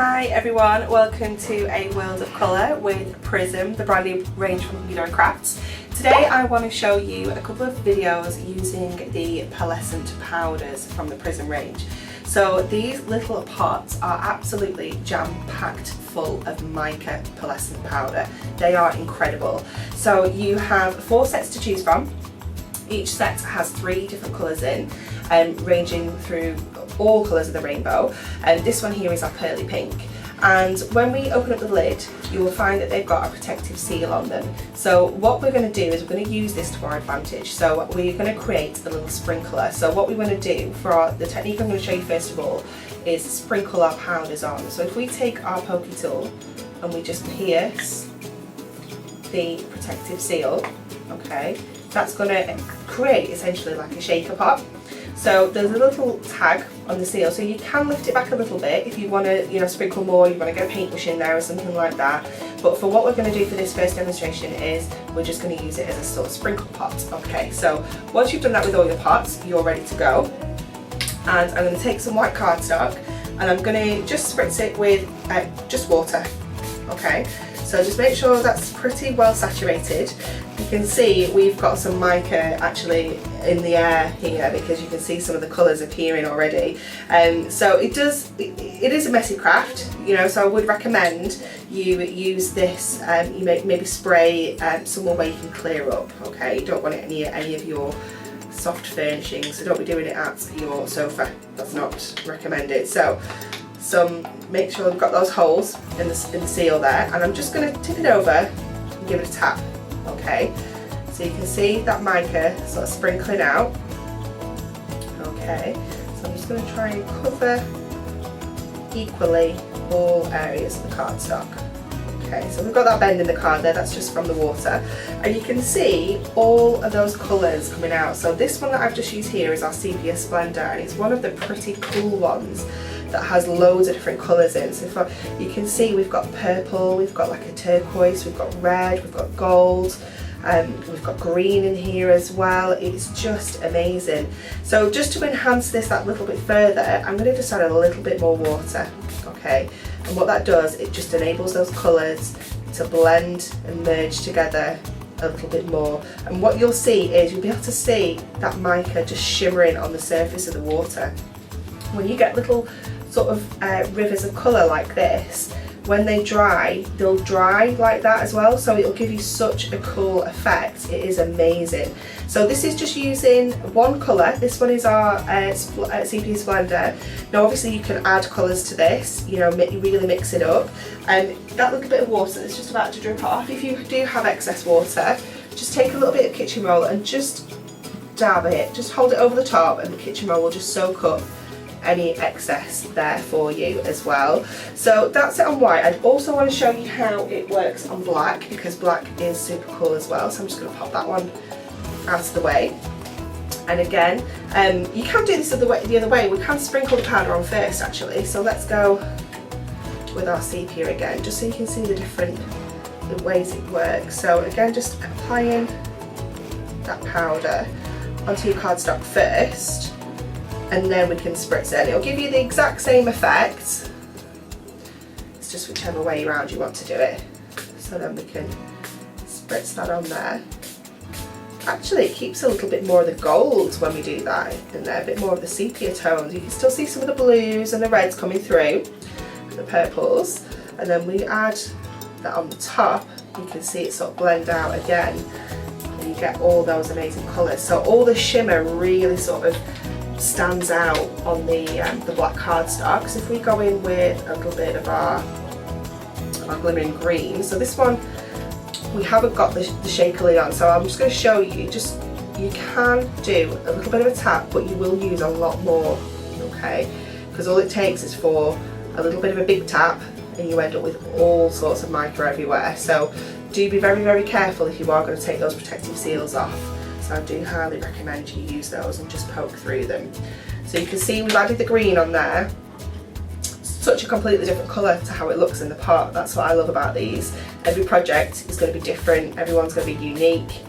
Hi everyone, welcome to A World of Colour with Prism, the brand new range from HunkyDory Crafts. Today I want to show you a couple of videos using the pearlescent powders from the Prism range. So these little pots are absolutely jam-packed full of mica pearlescent powder. They are incredible. So you have 4 sets to choose from. Each set has 3 different colours in, ranging through all colours of the rainbow, and this one here is our pearly pink. And when we open up the lid, you will find that they've got a protective seal on them. So what we're going to do is we're going to use this to our advantage. So we're going to create a little sprinkler. So what we want to do for the technique I'm going to show you first of all is sprinkle our powders on. So if we take our pokey tool and we just pierce the protective seal, okay, that's going to create essentially like a shaker pot. So there's a little tag on the seal, so you can lift it back a little bit if you want to, sprinkle more, you want to get a paintbrush in there or something like that. But for what we're going to do for this first demonstration is we're just going to use it as a sort of sprinkle pot. Okay, so once you've done that with all your pots, you're ready to go. And I'm going to take some white cardstock and I'm going to just spritz it with just water. Okay, so just make sure that's pretty well saturated. You can see we've got some mica actually in the air here because you can see some of the colours appearing already. So it is a messy craft, so I would recommend you use this, you maybe spray somewhere where you can clear up, okay? You don't want it near any of your soft furnishings, so don't be doing it at your sofa, that's not recommended. So make sure we've got those holes in the seal there, and I'm just going to tip it over and give it a tap. Okay, so you can see that mica sort of sprinkling out. Okay, so I'm just going to try and cover equally all areas of the cardstock. Okay, so we've got that bend in the card there, that's just from the water. And you can see all of those colours coming out. So this one that I've just used here is our Sepia Splendor, and it's one of the pretty cool ones that has loads of different colours in. So you can see we've got purple, we've got like a turquoise, we've got red, we've got gold, we've got green in here as well. It's just amazing. So just to enhance this that little bit further, I'm going to just add a little bit more water. Okay, and what that does, it just enables those colours to blend and merge together a little bit more. And what you'll see is you'll be able to see that mica just shimmering on the surface of the water. When you get little sort of rivers of colour like this, when they dry, they'll dry like that as well, so it'll give you such a cool effect. It is amazing. So this is just using one colour. This one is our Sepia Splendor. Now obviously you can add colours to this, really mix it up. And that little bit of water that's just about to drip off, if you do have excess water, just take a little bit of kitchen roll and just dab it, just hold it over the top, and the kitchen roll will just soak up any excess there for you as well. So that's it on white. I also want to show you how it works on black, because black is super cool as well. So I'm just going to pop that one out of the way. And again, you can do this the other way. We can sprinkle the powder on first actually. So let's go with our sepia again, just so you can see the ways it works. So again, just applying that powder onto your cardstock first, and then we can spritz it. It'll give you the exact same effect. It's just whichever way around you want to do it. So then we can spritz that on there. Actually, it keeps a little bit more of the golds when we do that in there, a bit more of the sepia tones. You can still see some of the blues and the reds coming through, the purples, and then we add that on the top. You can see it sort of blend out again, and you get all those amazing colours. So all the shimmer really sort of stands out on the black cardstock. So if we go in with a little bit of our glimmering green, so this one we haven't got the shaker lid on, so I'm just going to show you, you can do a little bit of a tap, but you will use a lot more, okay, because all it takes is for a little bit of a big tap and you end up with all sorts of mica everywhere. So do be very, very careful if you are going to take those protective seals off. So I do highly recommend you use those and just poke through them. So you can see we've added the green on there. Such a completely different colour to how it looks in the pot. That's what I love about these. Every project is going to be different, everyone's going to be unique.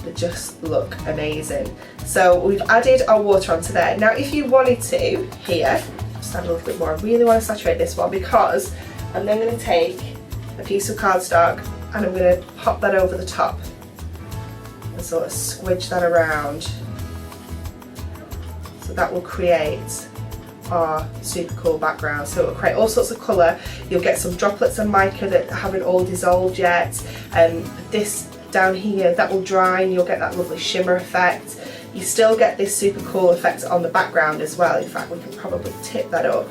They just look amazing. So we've added our water onto there. Now if you wanted to, here, Just add a little bit more. I really want to saturate this one because I'm then going to take a piece of cardstock and I'm going to pop that over the top and sort of squidge that around. So that will create our super cool background. So it will create all sorts of colour. You'll get some droplets of mica that haven't all dissolved yet. This down here, that will dry and you'll get that lovely shimmer effect. You still get this super cool effect on the background as well. In fact, we can probably tip that up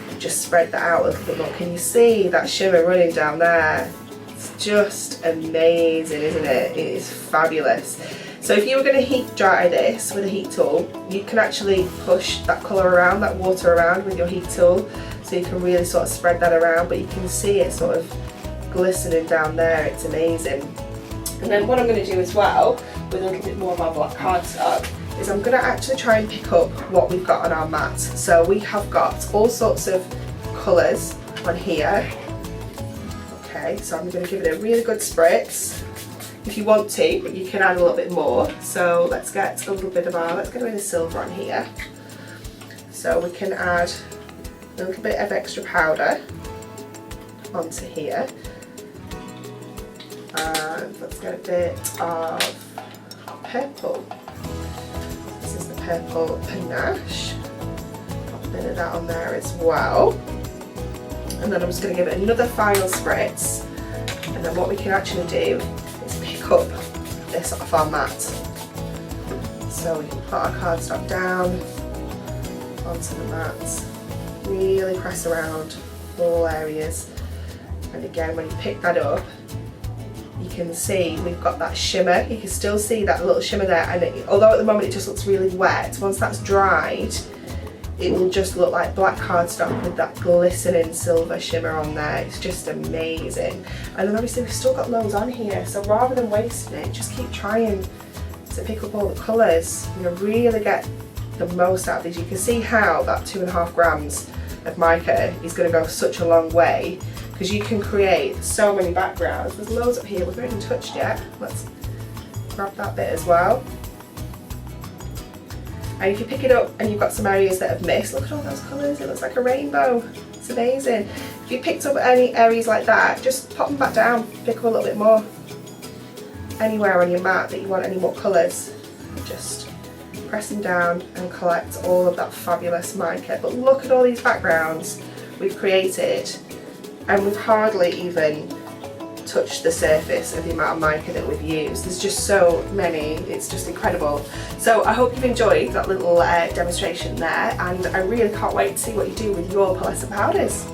and just spread that out a little bit more. Can you see that shimmer running down there? It's just amazing, isn't it? It is fabulous. So if you were going to heat dry this with a heat tool, you can actually push that colour around, that water around with your heat tool, so you can really sort of spread that around, but you can see it sort of glistening down there. It's amazing. And then what I'm going to do as well, with a little bit more of our black cardstock, is I'm going to actually try and pick up what we've got on our mat. So we have got all sorts of colours on here. Okay, so I'm going to give it a really good spritz. If you want to, but you can add a little bit more. So let's get a little bit of let's get a bit of silver on here. So we can add a little bit of extra powder onto here. And let's get a bit of purple. This is the purple panache. Pop a bit of that on there as well. And then I'm just going to give it another final spritz. And then what we can actually do is pick up this off our mat. So we can put our cardstock down onto the mat, really press around all areas. And again, when you pick that up, you can see we've got that shimmer. You can still see that little shimmer there, and although at the moment it just looks really wet, once that's dried, it will just look like black cardstock with that glistening silver shimmer on there. It's just amazing. And then obviously we've still got loads on here, so rather than wasting it, just keep trying to pick up all the colours. You know, really get the most out of these. You can see how that 2.5 grams of mica is going to go such a long way, because you can create so many backgrounds. There's loads up here we've not even touched yet. Let's grab that bit as well. And if you pick it up and you've got some areas that have missed, look at all those colours, it looks like a rainbow. It's amazing. If you picked up any areas like that, just pop them back down, pick up a little bit more. Anywhere on your mat that you want any more colours, just press them down and collect all of that fabulous mica. But look at all these backgrounds we've created, and we've hardly even touched the surface of the amount of mica that we've used. There's just so many, it's just incredible. So I hope you've enjoyed that little demonstration there, and I really can't wait to see what you do with your pearlescent powders.